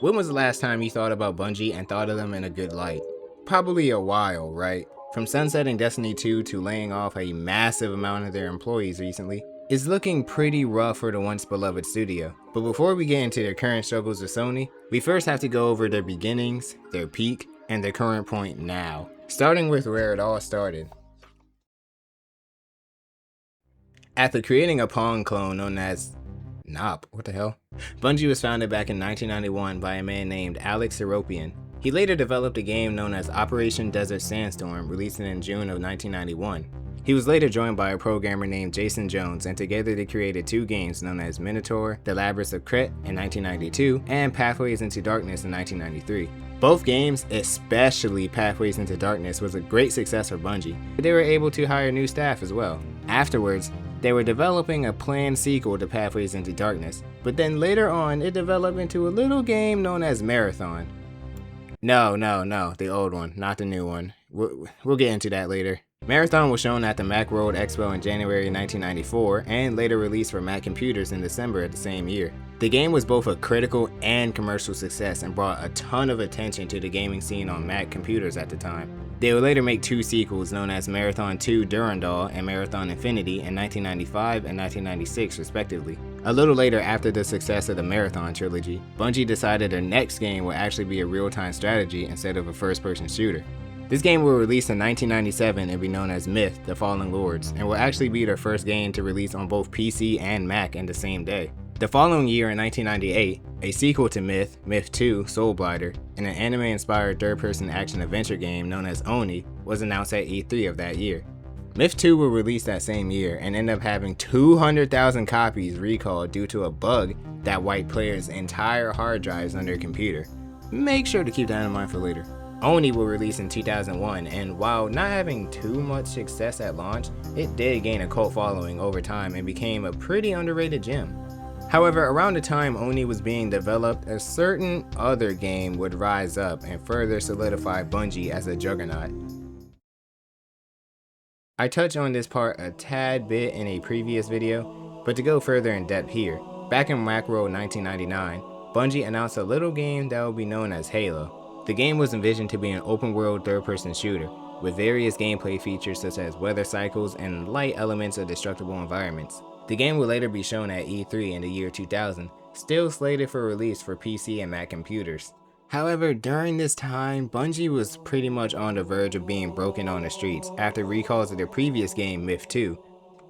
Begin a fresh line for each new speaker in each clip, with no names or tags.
When was the last time you thought about Bungie and thought of them in a good light? Probably a while, right? From sunsetting Destiny 2 to laying off a massive amount of their employees recently, it's looking pretty rough for the once beloved studio. But before we get into their current struggles with Sony, we first have to go over their beginnings, their peak, and their current point now. Starting with where it all started. After creating a Pong clone known as what the hell? Bungie was founded back in 1991 by a man named Alex Seropian. He later developed a game known as Operation Desert Sandstorm, releasing in June of 1991. He was later joined by a programmer named Jason Jones, and together they created two games known as Minotaur, The Labyrinth of Kret in 1992, and Pathways into Darkness in 1993. Both games, especially Pathways into Darkness, was a great success for Bungie, but they were able to hire new staff as well. Afterwards, they were developing a planned sequel to Pathways into Darkness, but then later on it developed into a little game known as Marathon. No, the old one, not the new one. We'll get into that later. Marathon was shown at the Macworld Expo in January 1994 and later released for Mac computers in December of the same year. The game was both a critical and commercial success and brought a ton of attention to the gaming scene on Mac computers at the time. They would later make two sequels known as Marathon 2 Durandal and Marathon Infinity in 1995 and 1996 respectively. A little later, after the success of the Marathon trilogy, Bungie decided their next game would actually be a real-time strategy instead of a first-person shooter. This game will release in 1997 and be known as Myth: The Fallen Lords, and will actually be their first game to release on both PC and Mac in the same day. The following year in 1998, a sequel to Myth, Myth 2 Soulblighter, and an anime-inspired third-person action-adventure game known as Oni was announced at E3 of that year. Myth 2 will release that same year and end up having 200,000 copies recalled due to a bug that wiped players' entire hard drives on their computer. Make sure to keep that in mind for later. Oni will release in 2001, and while not having too much success at launch, it did gain a cult following over time and became a pretty underrated gem. However, around the time Oni was being developed, a certain other game would rise up and further solidify Bungie as a juggernaut. I touched on this part a tad bit in a previous video, but to go further in depth here, back in Macworld 1999, Bungie announced a little game that would be known as Halo. The game was envisioned to be an open-world third-person shooter, with various gameplay features such as weather cycles and light elements of destructible environments. The game would later be shown at E3 in the year 2000, still slated for release for PC and Mac computers. However, during this time, Bungie was pretty much on the verge of being broken on the streets after recalls of their previous game, Myth 2,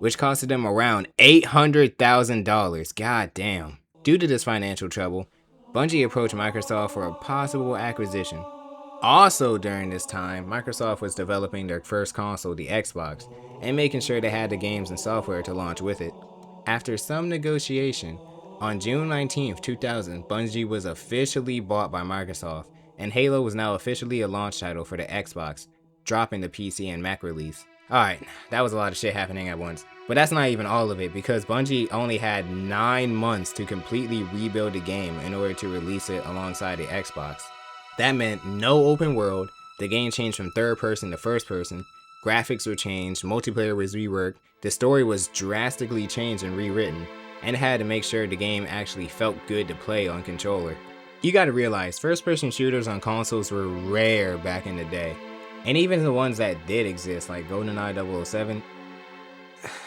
which costed them around $800,000. God damn. Due to this financial trouble, Bungie approached Microsoft for a possible acquisition. Also during this time, Microsoft was developing their first console, the Xbox, and making sure they had the games and software to launch with it. After some negotiation, on June 19, 2000, Bungie was officially bought by Microsoft, and Halo was now officially a launch title for the Xbox, dropping the PC and Mac release. Alright, that was a lot of shit happening at once. But that's not even all of it, because Bungie only had 9 months to completely rebuild the game in order to release it alongside the Xbox. That meant no open world, the game changed from third person to first person, graphics were changed, multiplayer was reworked, the story was drastically changed and rewritten, and it had to make sure the game actually felt good to play on controller. You gotta realize, first person shooters on consoles were rare back in the day. And even the ones that did exist, like GoldenEye 007,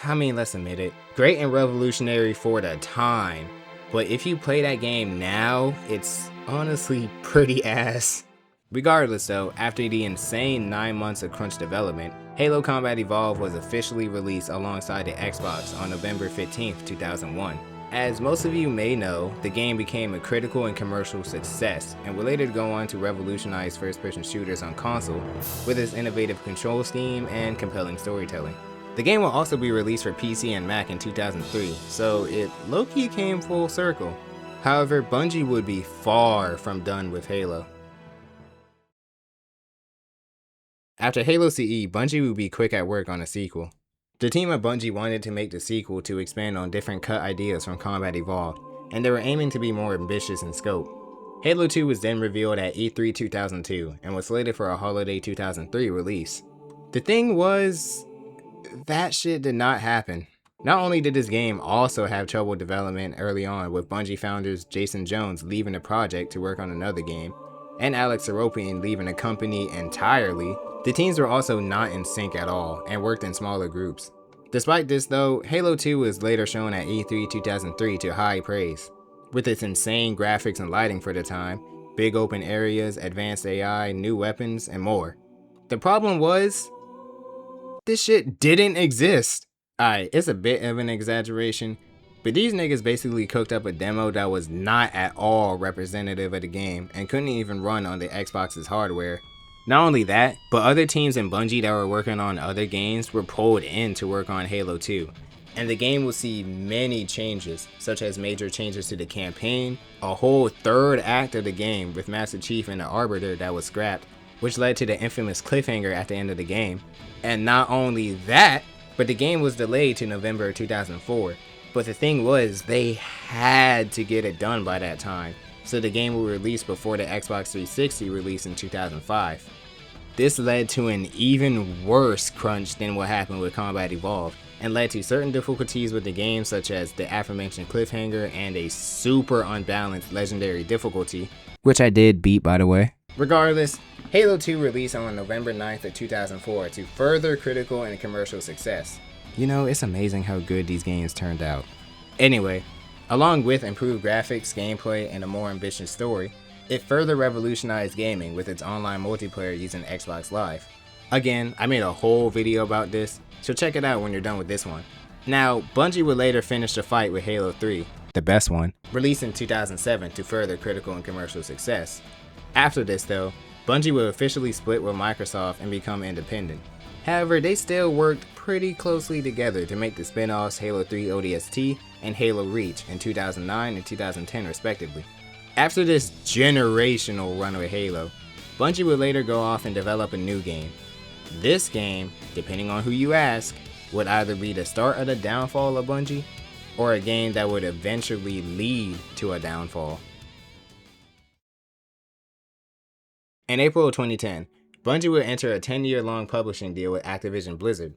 I mean, let's admit it, great and revolutionary for the time, but if you play that game now, it's honestly pretty ass. Regardless though, after the insane 9 months of crunch development, Halo Combat Evolved was officially released alongside the Xbox on November 15, 2001. As most of you may know, the game became a critical and commercial success, and would later go on to revolutionize first-person shooters on console with its innovative control scheme and compelling storytelling. The game will also be released for PC and Mac in 2003, so it low-key came full circle. However, Bungie would be far from done with Halo. After Halo CE, Bungie would be quick at work on a sequel. The team at Bungie wanted to make the sequel to expand on different cut ideas from Combat Evolved, and they were aiming to be more ambitious in scope. Halo 2 was then revealed at E3 2002 and was slated for a holiday 2003 release. The thing was, that shit did not happen. Not only did this game also have trouble development early on, with Bungie founders Jason Jones leaving the project to work on another game, and Alex Seropian leaving the company entirely, the teams were also not in sync at all and worked in smaller groups. Despite this though, Halo 2 was later shown at E3 2003 to high praise, with its insane graphics and lighting for the time, big open areas, advanced AI, new weapons, and more. The problem was, this shit didn't exist. Alright, it's a bit of an exaggeration, but these niggas basically cooked up a demo that was not at all representative of the game and couldn't even run on the Xbox's hardware. Not only that, but other teams in Bungie that were working on other games were pulled in to work on Halo 2. And the game will see many changes, such as major changes to the campaign, a whole third act of the game with Master Chief and the Arbiter that was scrapped, which led to the infamous cliffhanger at the end of the game. And not only that, but the game was delayed to November 2004. But the thing was, they had to get it done by that time, so the game will release before the Xbox 360 release in 2005. This led to an even worse crunch than what happened with Combat Evolved, and led to certain difficulties with the game, such as the aforementioned cliffhanger and a super unbalanced legendary difficulty, which I did beat by the way. Regardless, Halo 2 released on November 9th of 2004 to further critical and commercial success. You know, it's amazing how good these games turned out. Anyway, along with improved graphics, gameplay, and a more ambitious story, it further revolutionized gaming with its online multiplayer using Xbox Live. Again, I made a whole video about this, so check it out when you're done with this one. Now, Bungie would later finish the fight with Halo 3, the best one, released in 2007 to further critical and commercial success. After this though, Bungie would officially split with Microsoft and become independent. However, they still worked pretty closely together to make the spin-offs Halo 3 ODST and Halo Reach in 2009 and 2010 respectively. After this generational run with Halo, Bungie would later go off and develop a new game. This game, depending on who you ask, would either be the start of the downfall of Bungie, or a game that would eventually lead to a downfall. In April of 2010, Bungie would enter a 10-year-long publishing deal with Activision Blizzard.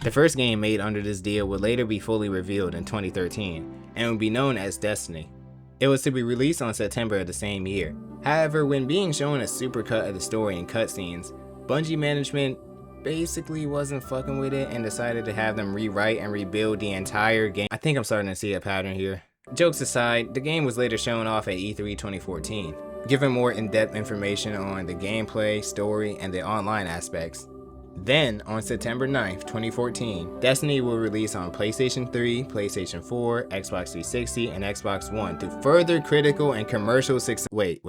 The first game made under this deal would later be fully revealed in 2013, and would be known as Destiny. It was to be released on September of the same year. However, when being shown a supercut of the story and cutscenes, Bungie management basically wasn't fucking with it and decided to have them rewrite and rebuild the entire game. I think I'm starting to see a pattern here. Jokes aside, the game was later shown off at E3 2014, giving more in-depth information on the gameplay, story, and the online aspects. Then, on September 9th, 2014, Destiny will release on PlayStation 3, PlayStation 4, Xbox 360, and Xbox One to further critical and commercial success. Wait,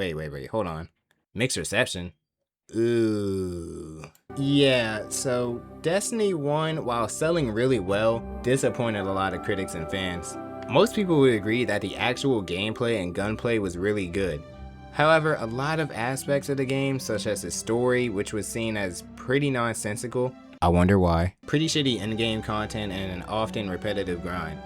hold on. Mixed reception? Ooh. Yeah, so Destiny 1, while selling really well, disappointed a lot of critics and fans. Most people would agree that the actual gameplay and gunplay was really good. However, a lot of aspects of the game, such as the story, which was seen as pretty nonsensical, I wonder why, pretty shitty in-game content, and an often repetitive grind.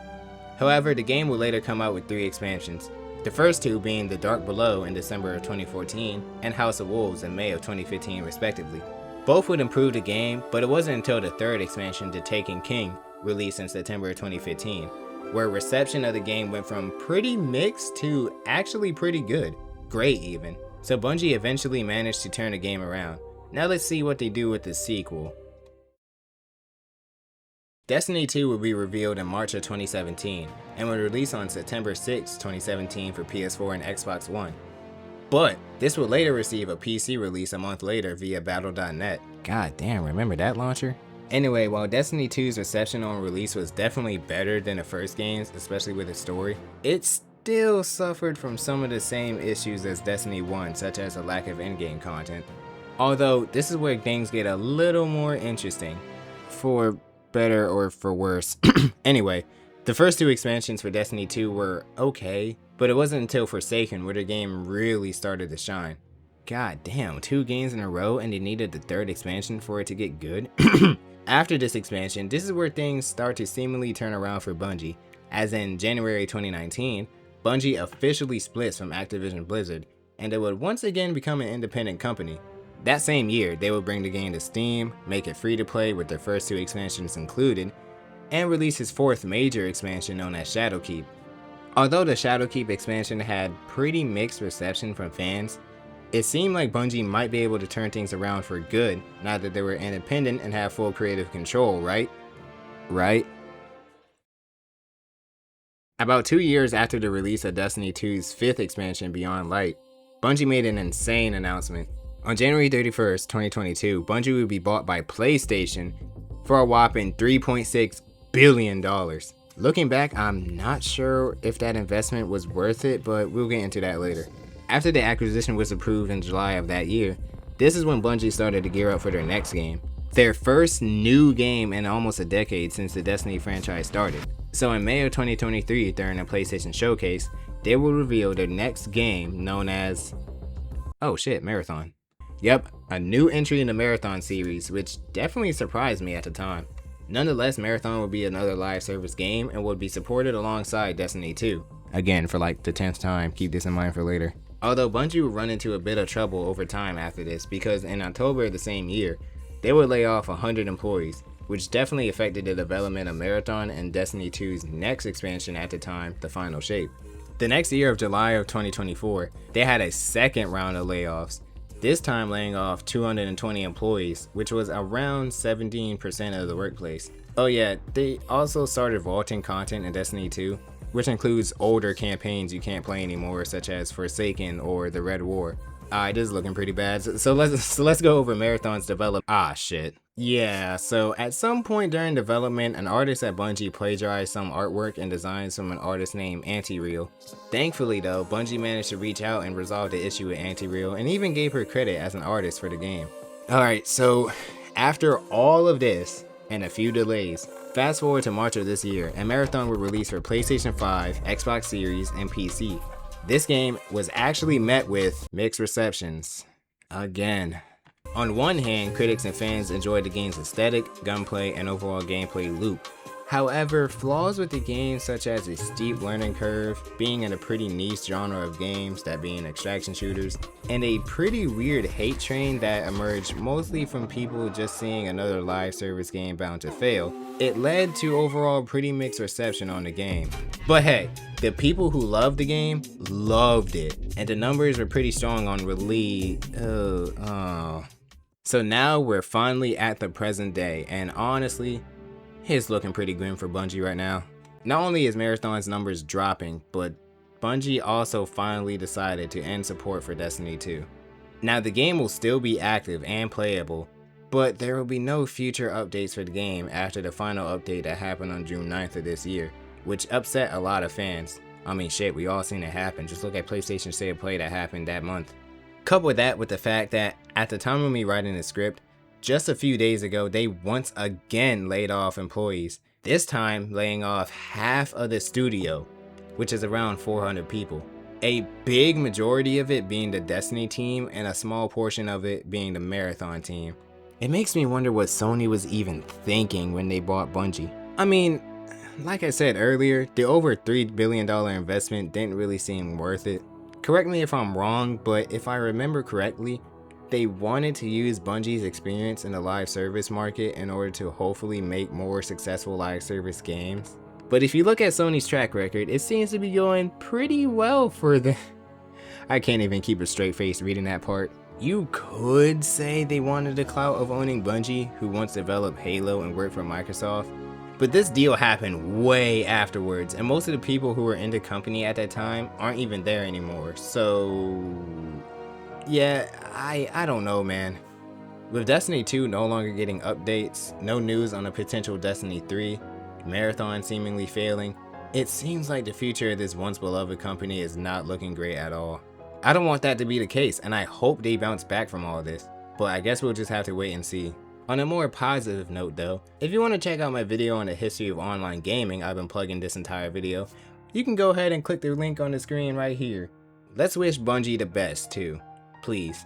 However, the game would later come out with 3 expansions, the first 2 being The Dark Below in December of 2014 and House of Wolves in May of 2015 respectively. Both would improve the game, but it wasn't until the 3rd expansion, The Taken King, released in September of 2015, where reception of the game went from pretty mixed to actually pretty good. Great even. So Bungie eventually managed to turn the game around. Now let's see what they do with the sequel. Destiny 2 will be revealed in March of 2017 and will release on September 6, 2017 for PS4 and Xbox One. But this will later receive a PC release a month later via Battle.net. God damn, remember that launcher? Anyway, while Destiny 2's reception on release was definitely better than the first games, especially with its story, it still suffered from some of the same issues as Destiny 1, such as a lack of in-game content. Although, this is where things get a little more interesting, for better or for worse. Anyway, the first 2 expansions for Destiny 2 were okay, but it wasn't until Forsaken where the game really started to shine. God damn, 2 games in a row and they needed the 3rd expansion for it to get good? After this expansion, this is where things start to seemingly turn around for Bungie, as in January 2019, Bungie officially splits from Activision Blizzard, and it would once again become an independent company. That same year, they would bring the game to Steam, make it free to play with their first 2 expansions included, and release his 4th major expansion known as Shadowkeep. Although the Shadowkeep expansion had pretty mixed reception from fans, it seemed like Bungie might be able to turn things around for good now that they were independent and have full creative control, right? Right? About 2 years after the release of Destiny 2's 5th expansion, Beyond Light, Bungie made an insane announcement. On January 31st, 2022, Bungie would be bought by PlayStation for a whopping $3.6 billion. Looking back, I'm not sure if that investment was worth it, but we'll get into that later. After the acquisition was approved in July of that year, this is when Bungie started to gear up for their next game. Their first new game in almost a decade since the Destiny franchise started. So in May of 2023, during a PlayStation showcase, they will reveal their next game known as, oh shit, Marathon. Yep, a new entry in the Marathon series, which definitely surprised me at the time. Nonetheless, Marathon will be another live service game and will be supported alongside Destiny 2. Again, for like the 10th time, keep this in mind for later. Although Bungie would run into a bit of trouble over time after this, because in October of the same year, they would lay off 100 employees, which definitely affected the development of Marathon and Destiny 2's next expansion at the time, The Final Shape. The next year of July of 2024, they had a second round of layoffs, this time laying off 220 employees, which was around 17% of the workplace. Oh yeah, they also started vaulting content in Destiny 2, which includes older campaigns you can't play anymore, such as Forsaken or The Red War. It is looking pretty bad. So let's go over Marathon's development. Shit. Yeah, so at some point during development, an artist at Bungie plagiarized some artwork and designs from an artist named Anti-Real. Thankfully though, Bungie managed to reach out and resolve the issue with Anti-Real and even gave her credit as an artist for the game. Alright, so after all of this and a few delays, fast forward to March of this year, and Marathon will release for PlayStation 5, Xbox Series, and PC. This game was actually met with mixed receptions. Again. On one hand, critics and fans enjoyed the game's aesthetic, gunplay, and overall gameplay loop. However, flaws with the game such as a steep learning curve, being in a pretty niche genre of games, that being extraction shooters, and a pretty weird hate train that emerged mostly from people just seeing another live service game bound to fail, it led to overall pretty mixed reception on the game. But hey, the people who loved the game loved it, and the numbers were pretty strong on release. So now we're finally at the present day, and honestly, it's looking pretty grim for Bungie right now. Not only is Marathon's numbers dropping, but Bungie also finally decided to end support for Destiny 2. Now the game will still be active and playable, but there will be no future updates for the game after the final update that happened on June 9th of this year, which upset a lot of fans. I mean shit, we all seen it happen, just look at PlayStation State of Play that happened that month. Couple that with the fact that at the time of me writing the script, just a few days ago, they once again laid off employees, this time laying off half of the studio, which is around 400 people. A big majority of it being the Destiny team and a small portion of it being the Marathon team. It makes me wonder what Sony was even thinking when they bought Bungie. I mean, like I said earlier, the over $3 billion investment didn't really seem worth it. Correct me if I'm wrong, but if I remember correctly, they wanted to use Bungie's experience in the live service market in order to hopefully make more successful live service games. But if you look at Sony's track record, it seems to be going pretty well for them. I can't even keep a straight face reading that part. You could say they wanted the clout of owning Bungie, who once developed Halo and worked for Microsoft. But this deal happened way afterwards, and most of the people who were in the company at that time aren't even there anymore, so yeah, I don't know, man. With Destiny 2 no longer getting updates, no news on a potential Destiny 3, Marathon seemingly failing, it seems like the future of this once beloved company is not looking great at all. I don't want that to be the case, and I hope they bounce back from all this, but I guess we'll just have to wait and see. On a more positive note though, if you want to check out my video on the history of online gaming I've been plugging this entire video, you can go ahead and click the link on the screen right here. Let's wish Bungie the best too, please.